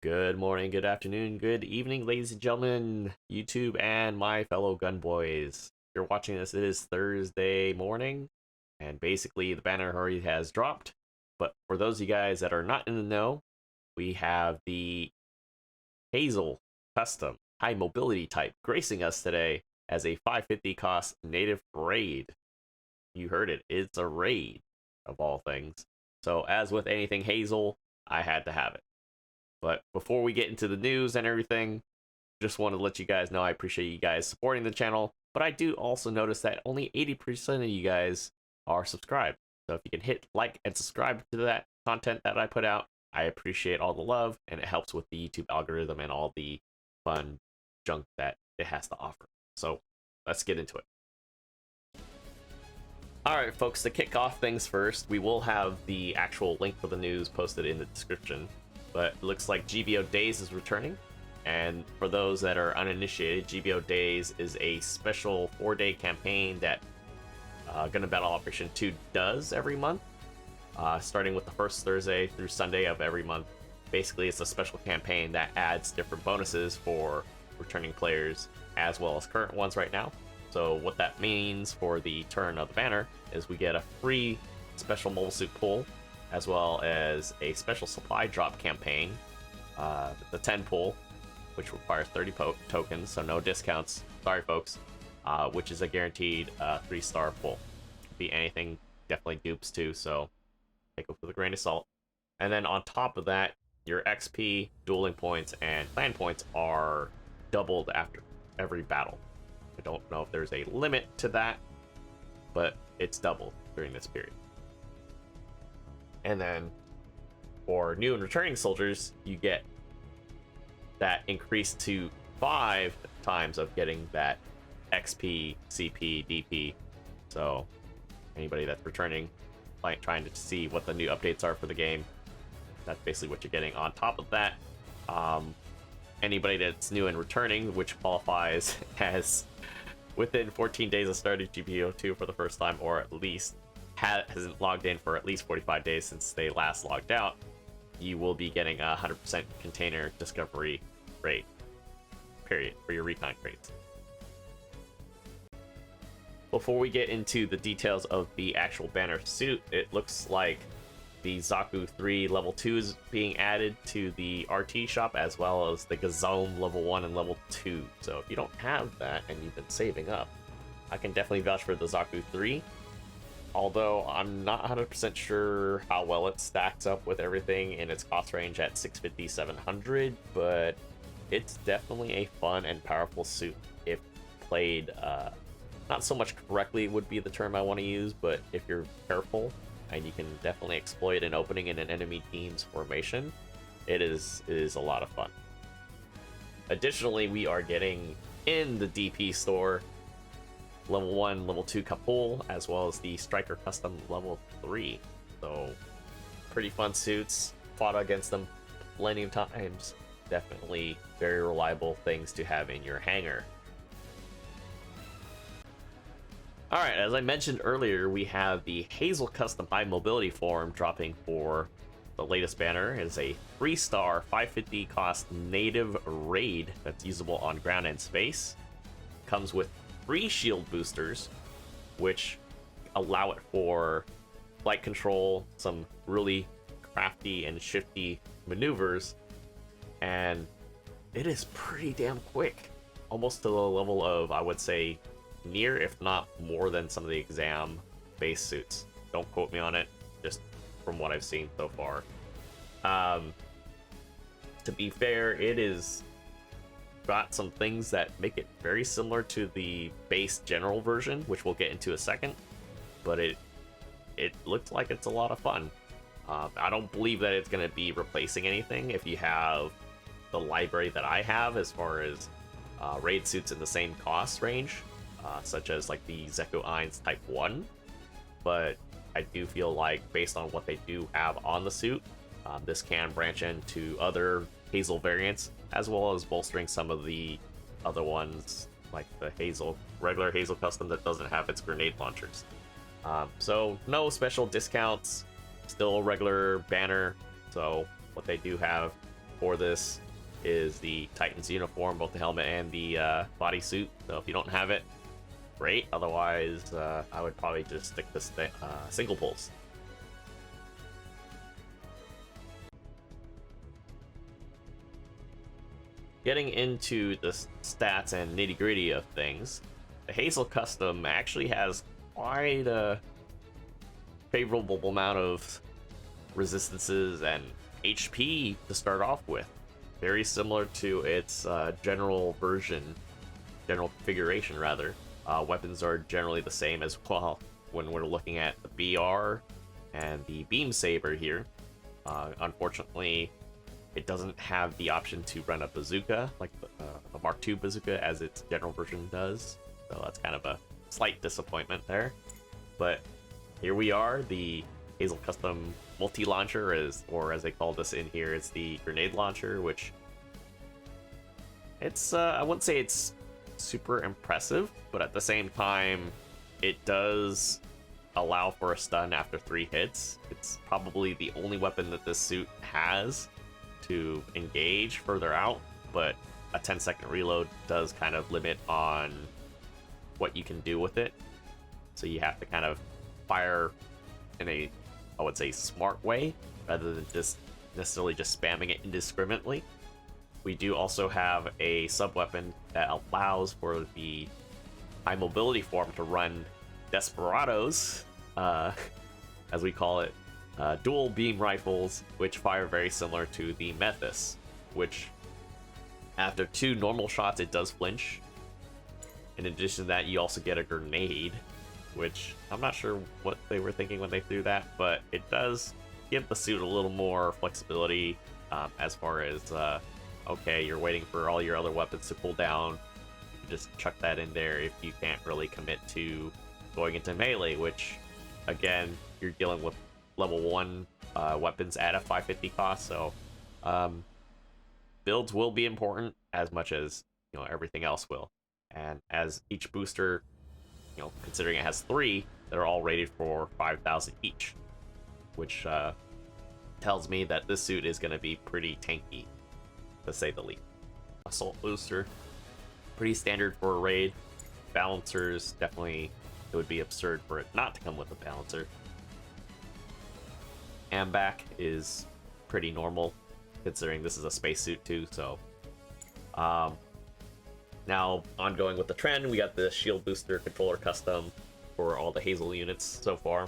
Good morning, good afternoon, good evening, ladies and gentlemen, YouTube and my fellow gun boys. If you're watching this, it is Thursday morning, and basically the banner hurry has dropped. But for those of you guys that are not in the know, we have the Hazel Custom High Mobility type gracing us today as a 550 cost native raid. You heard it, it's a raid of all things. So as with anything Hazel, I had to have it. But before we get into the news and everything, just want to let you guys know I appreciate you guys supporting the channel. But I do also notice that only 80% of you guys are subscribed. So if you can hit like and subscribe to that content that I put out, I appreciate all the love, and it helps with the YouTube algorithm and all the fun junk that it has to offer. So let's get into it. Alright folks, to kick off things first, we will have the actual link for the news posted in the description. But it looks like GBO Days is returning, and for those that are uninitiated, GBO Days is a special 4-day campaign that Gundam Battle Operation 2 does every month, starting with the first Thursday through Sunday of every month. Basically, it's a special campaign that adds different bonuses for returning players as well as current ones right now. So what that means for the turn of the banner is we get a free special mobile suit pull, as well as a special supply drop campaign, the 10 pull, which requires 30 tokens, so no discounts, sorry folks, which is a guaranteed 3-star pull. Be anything, definitely dupes too, so take it with a grain of salt. And then on top of that, your XP, dueling points, and clan points are doubled after every battle. I don't know if there's a limit to that, but it's doubled during this period. And then for new and returning soldiers, you get that increased to 5 times of getting that XP, CP, DP. So anybody that's returning, like trying to see what the new updates are for the game, that's basically what you're getting. On top of that, anybody that's new and returning, which qualifies as within 14 days of starting GBO2 for the first time, or at least hasn't logged in for at least 45 days since they last logged out, you will be getting a 100% container discovery rate, period, for your recon crates. Before we get into the details of the actual banner suit, it looks like the Zaku 3 level 2 is being added to the RT shop, as well as the Gazome level 1 and level 2. So if you don't have that and you've been saving up, I can definitely vouch for the Zaku 3. Although I'm not 100% sure how well it stacks up with everything in its cost range at 650, 700, but it's definitely a fun and powerful suit if played, not so much correctly would be the term I want to use, but if you're careful and you can definitely exploit an opening in an enemy team's formation, it is a lot of fun. Additionally, we are getting in the DP store level 1, level 2 Kapul, as well as the Striker Custom level 3. So, pretty fun suits. Fought against them plenty of times. Definitely very reliable things to have in your hangar. Alright, as I mentioned earlier, we have the Hazel Custom High Mobility form dropping for the latest banner. It is a 3-star, 550 cost native raid that's usable on ground and space. Comes with 3 shield boosters, which allow it for flight control, some really crafty and shifty maneuvers, and it is pretty damn quick. Almost to the level of, I would say, near, if not more than some of the exam base suits. Don't quote me on it, just from what I've seen so far. To be fair, it is got some things that make it very similar to the base general version, which we'll get into a second, but it looks like it's a lot of fun. I don't believe that it's going to be replacing anything if you have the library that I have as far as raid suits in the same cost range, such as like the ZZ-MSV Type 1, but I do feel like based on what they do have on the suit, this can branch into other Hazel variants, as well as bolstering some of the other ones, like the regular Hazel Custom that doesn't have its grenade launchers. So no special discounts, still a regular banner. So what they do have for this is the Titan's uniform, both the helmet and the bodysuit. So if you don't have it, great. Otherwise, I would probably just stick to single pulls. Getting into the stats and nitty-gritty of things, the Hazel Custom actually has quite a favorable amount of resistances and HP to start off with. Very similar to its general configuration rather. Weapons are generally the same as well when we're looking at the BR and the Beam Saber here. Unfortunately, it doesn't have the option to run a bazooka like the Mark II bazooka as its general version does. So that's kind of a slight disappointment there. But here we are, the Hazel Custom multi-launcher, or as they call this in here, it's the grenade launcher, which it's I wouldn't say it's super impressive, but at the same time, it does allow for a stun after 3 hits. It's probably the only weapon that this suit has to engage further out, but a 10-second reload does kind of limit on what you can do with it. So you have to kind of fire in a, I would say, smart way rather than just necessarily just spamming it indiscriminately. We do also have a sub-weapon that allows for the high mobility form to run Desperados, as we call it, dual beam rifles, which fire very similar to the Methus, which after 2 normal shots it does flinch. In addition to that, you also get a grenade, which I'm not sure what they were thinking when they threw that, but it does give the suit a little more flexibility as far as okay, you're waiting for all your other weapons to cool down, you can just chuck that in there if you can't really commit to going into melee, which again, you're dealing with level 1 weapons at a 550 cost, so builds will be important as much as, you know, everything else will. And as each booster, you know, considering it has 3, they're all rated for 5,000 each, which tells me that this suit is going to be pretty tanky, to say the least. Assault booster, pretty standard for a raid. Balancers, definitely, it would be absurd for it not to come with a balancer. Ambac is pretty normal, considering this is a spacesuit too, so now, ongoing with the trend, we got the Shield Booster Controller Custom for all the Hazel units so far,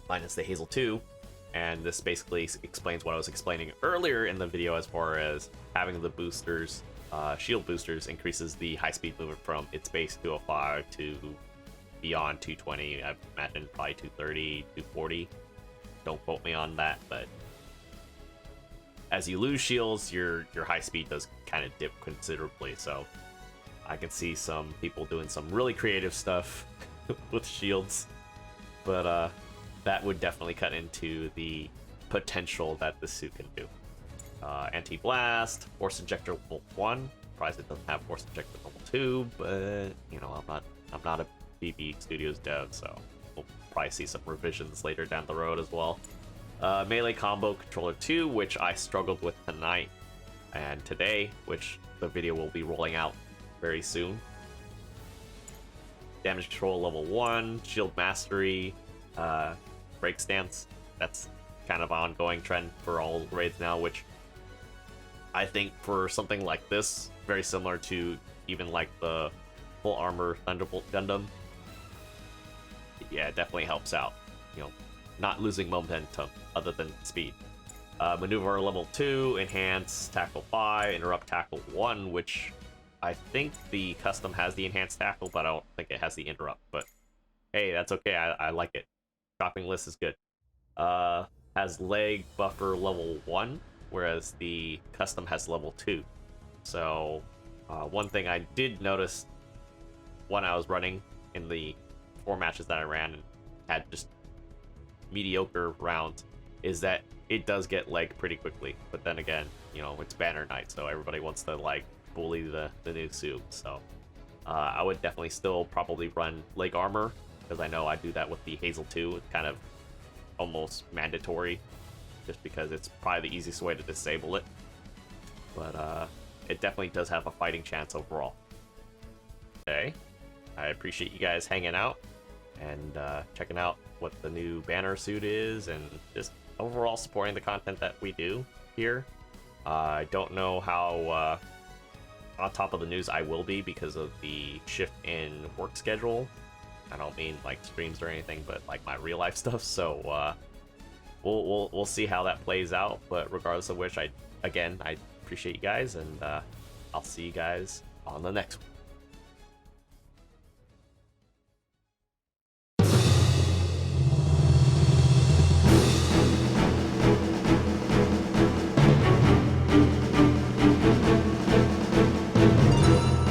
minus the Hazel 2, and this basically explains what I was explaining earlier in the video as far as having the boosters, Shield Boosters, increases the high-speed movement from its base 205 to beyond 220, I imagine probably 230, 240, don't quote me on that, but as you lose shields, your high speed does kind of dip considerably, so I can see some people doing some really creative stuff with shields, but that would definitely cut into the potential that this suit can do. Anti-blast, force injector level 1. Surprised it doesn't have force injector level 2, but you know, I'm not a BB Studios dev, so we'll probably see some revisions later down the road as well. Melee combo controller 2, which I struggled with tonight and today, which the video will be rolling out very soon. Damage control level 1, shield mastery, break stance. That's kind of an ongoing trend for all raids now, which I think for something like this, very similar to even like the full armor Thunderbolt Gundam, yeah, it definitely helps out, you know, not losing momentum other than speed. Maneuver level 2, enhance tackle 5, interrupt tackle 1, which I think the custom has the enhanced tackle, but I don't think it has the interrupt. But hey, that's okay. I like it. Shopping list is good. Has leg buffer level 1, whereas the custom has level 2. So one thing I did notice when I was running in the 4 matches that I ran and had just mediocre rounds is that it does get leg pretty quickly. But then again, you know, it's banner night, so everybody wants to like bully the new suit. So I would definitely still probably run leg armor, because I know I do that with the Hazel 2. It's kind of almost mandatory, just because it's probably the easiest way to disable it. but it definitely does have a fighting chance overall. Okay, I appreciate you guys hanging out and checking out what the new banner suit is, and just overall supporting the content that we do here. I don't know how on top of the news I will be because of the shift in work schedule. I don't mean like streams or anything, but like my real life stuff. So we'll see how that plays out. But regardless of which, I appreciate you guys, and I'll see you guys on the next one.